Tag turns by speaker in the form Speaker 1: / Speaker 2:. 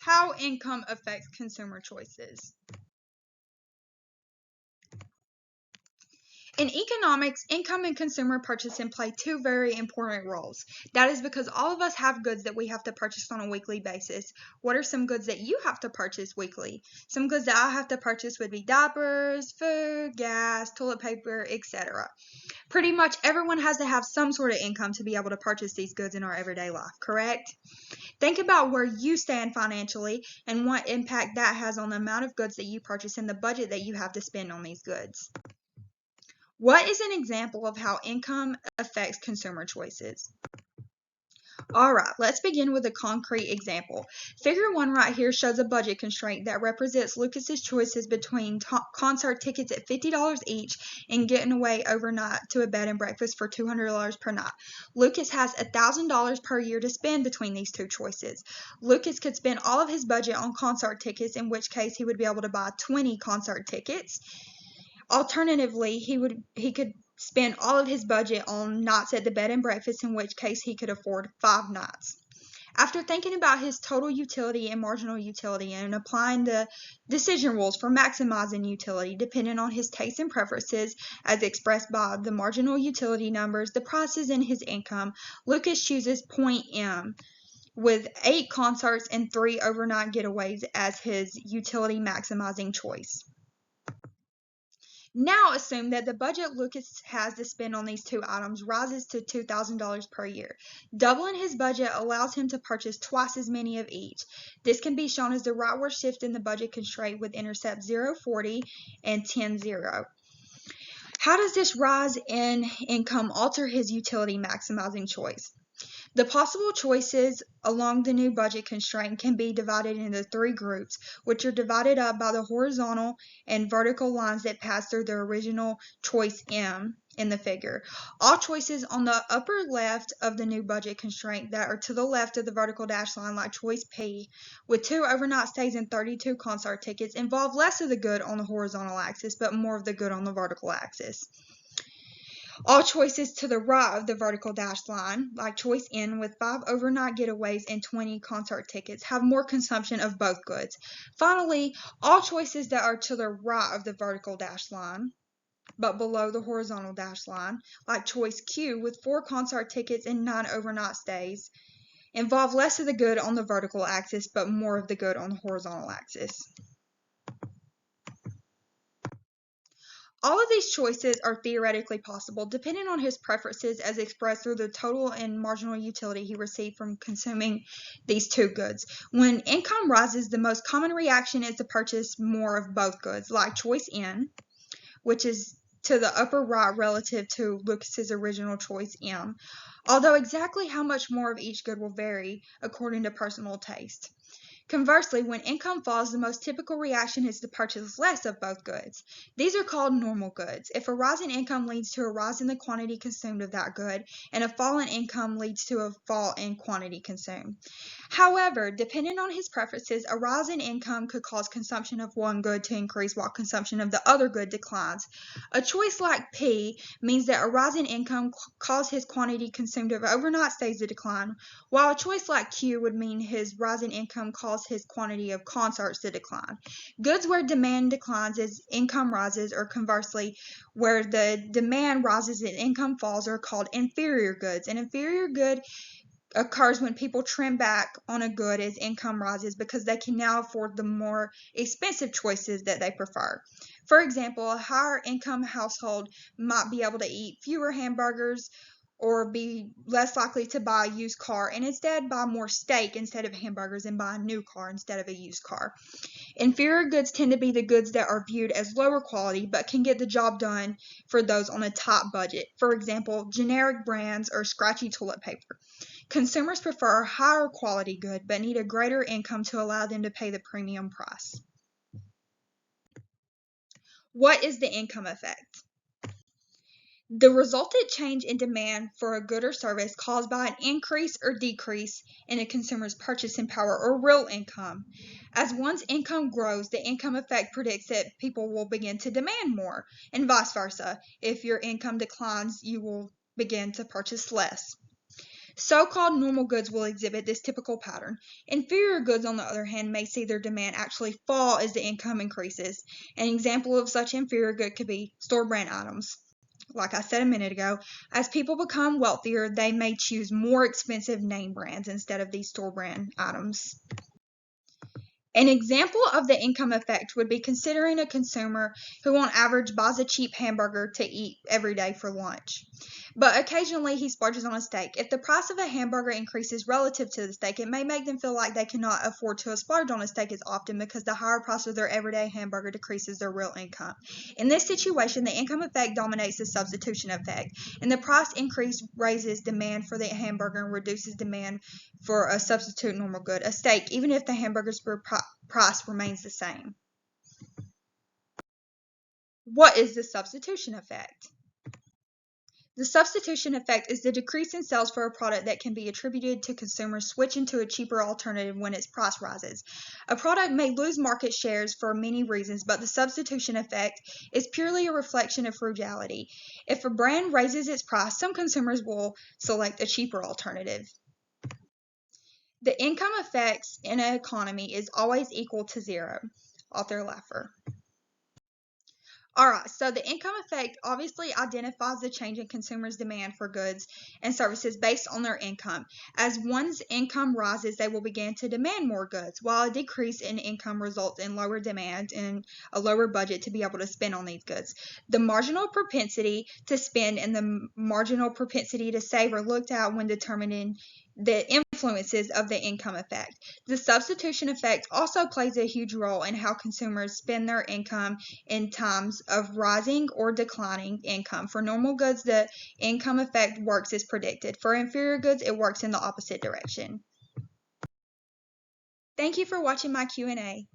Speaker 1: How income affects consumer choices. In economics, income and consumer purchasing play two very important roles. That is because all of us have goods that we have to purchase on a weekly basis. What are some goods that you have to purchase weekly? Some goods that I have to purchase would be diapers, food, gas, toilet paper, etc. Pretty much everyone has to have some sort of income to be able to purchase these goods in our everyday life, correct? Think about where you stand financially and what impact that has on the amount of goods that you purchase and the budget that you have to spend on these goods. What is an example of how income affects consumer choices? Alright, let's begin with a concrete example. Figure 1 right here shows a budget constraint that represents Lucas's choices between concert tickets at $50 each and getting away overnight to a bed and breakfast for $200 per night. Lucas has $1,000 per year to spend between these two choices. Lucas could spend all of his budget on concert tickets, in which case he would be able to buy 20 concert tickets. Alternatively, he could spend all of his budget on nights at the bed and breakfast, in which case he could afford 5 nights. After thinking about his total utility and marginal utility and applying the decision rules for maximizing utility depending on his tastes and preferences as expressed by the marginal utility numbers, the prices, and his income, Lucas chooses point M with 8 concerts and 3 overnight getaways as his utility maximizing choice. Now assume that the budget Lucas has to spend on these two items rises to $2,000 per year. Doubling his budget allows him to purchase twice as many of each. This can be shown as the rightward shift in the budget constraint with intercept 0, 40, and 10, 0. How does this rise in income alter his utility maximizing choice? The possible choices along the new budget constraint can be divided into 3 groups, which are divided up by the horizontal and vertical lines that pass through the original choice M in the figure. All choices on the upper left of the new budget constraint that are to the left of the vertical dash line, like choice P, with 2 overnight stays and 32 concert tickets, involve less of the good on the horizontal axis, but more of the good on the vertical axis. All choices to the right of the vertical dash line, like choice N with 5 overnight getaways and 20 concert tickets, have more consumption of both goods. Finally, all choices that are to the right of the vertical dash line, but below the horizontal dash line, like choice Q with 4 concert tickets and 9 overnight stays, involve less of the good on the vertical axis, but more of the good on the horizontal axis. All of these choices are theoretically possible, depending on his preferences as expressed through the total and marginal utility he received from consuming these two goods. When income rises, the most common reaction is to purchase more of both goods, like choice N, which is to the upper right relative to Lucas's original choice M, although exactly how much more of each good will vary according to personal taste. Conversely, when income falls, the most typical reaction is to purchase less of both goods. These are called normal goods. If a rise in income leads to a rise in the quantity consumed of that good, and a fall in income leads to a fall in quantity consumed. However, depending on his preferences, a rise in income could cause consumption of one good to increase while consumption of the other good declines. A choice like P means that a rise in income caused his quantity consumed of overnight stays to decline, while a choice like Q would mean his rise in income caused his quantity of concerts to decline. Goods where demand declines as income rises, or conversely, where the demand rises and income falls, are called inferior goods. An inferior good occurs when people trim back on a good as income rises because they can now afford the more expensive choices that they prefer. For example, a higher income household might be able to eat fewer hamburgers or be less likely to buy a used car and instead buy more steak instead of hamburgers and buy a new car instead of a used car. Inferior goods tend to be the goods that are viewed as lower quality but can get the job done for those on a tight budget. For example, generic brands or scratchy toilet paper. Consumers prefer a higher quality good but need a greater income to allow them to pay the premium price. What is the income effect? The resultant change in demand for a good or service caused by an increase or decrease in a consumer's purchasing power or real income. As one's income grows, the income effect predicts that people will begin to demand more, and vice versa. If your income declines, you will begin to purchase less. So-called normal goods will exhibit this typical pattern. Inferior goods, on the other hand, may see their demand actually fall as the income increases. An example of such inferior good could be store-brand items. Like I said a minute ago, as people become wealthier, they may choose more expensive name brands instead of these store-brand items. An example of the income effect would be considering a consumer who on average buys a cheap hamburger to eat every day for lunch. But occasionally he splurges on a steak. If the price of a hamburger increases relative to the steak, it may make them feel like they cannot afford to splurge on a steak as often because the higher price of their everyday hamburger decreases their real income. In this situation, the income effect dominates the substitution effect, and the price increase raises demand for the hamburger and reduces demand for a substitute normal good, a steak, even if the hamburger's price remains the same. What is the substitution effect? The substitution effect is the decrease in sales for a product that can be attributed to consumers switching to a cheaper alternative when its price rises. A product may lose market shares for many reasons, but the substitution effect is purely a reflection of frugality. If a brand raises its price, some consumers will select a cheaper alternative. The income effects in an economy is always equal to zero. Author Laffer. Alright, so the income effect obviously identifies the change in consumers' demand for goods and services based on their income. As one's income rises, they will begin to demand more goods, while a decrease in income results in lower demand and a lower budget to be able to spend on these goods. The marginal propensity to spend and the marginal propensity to save are looked at when determining the influences of the income effect. The substitution effect also plays a huge role in how consumers spend their income in times of rising or declining income. For normal goods, the income effect works as predicted. For inferior goods, it works in the opposite direction. Thank you for watching my Q&A.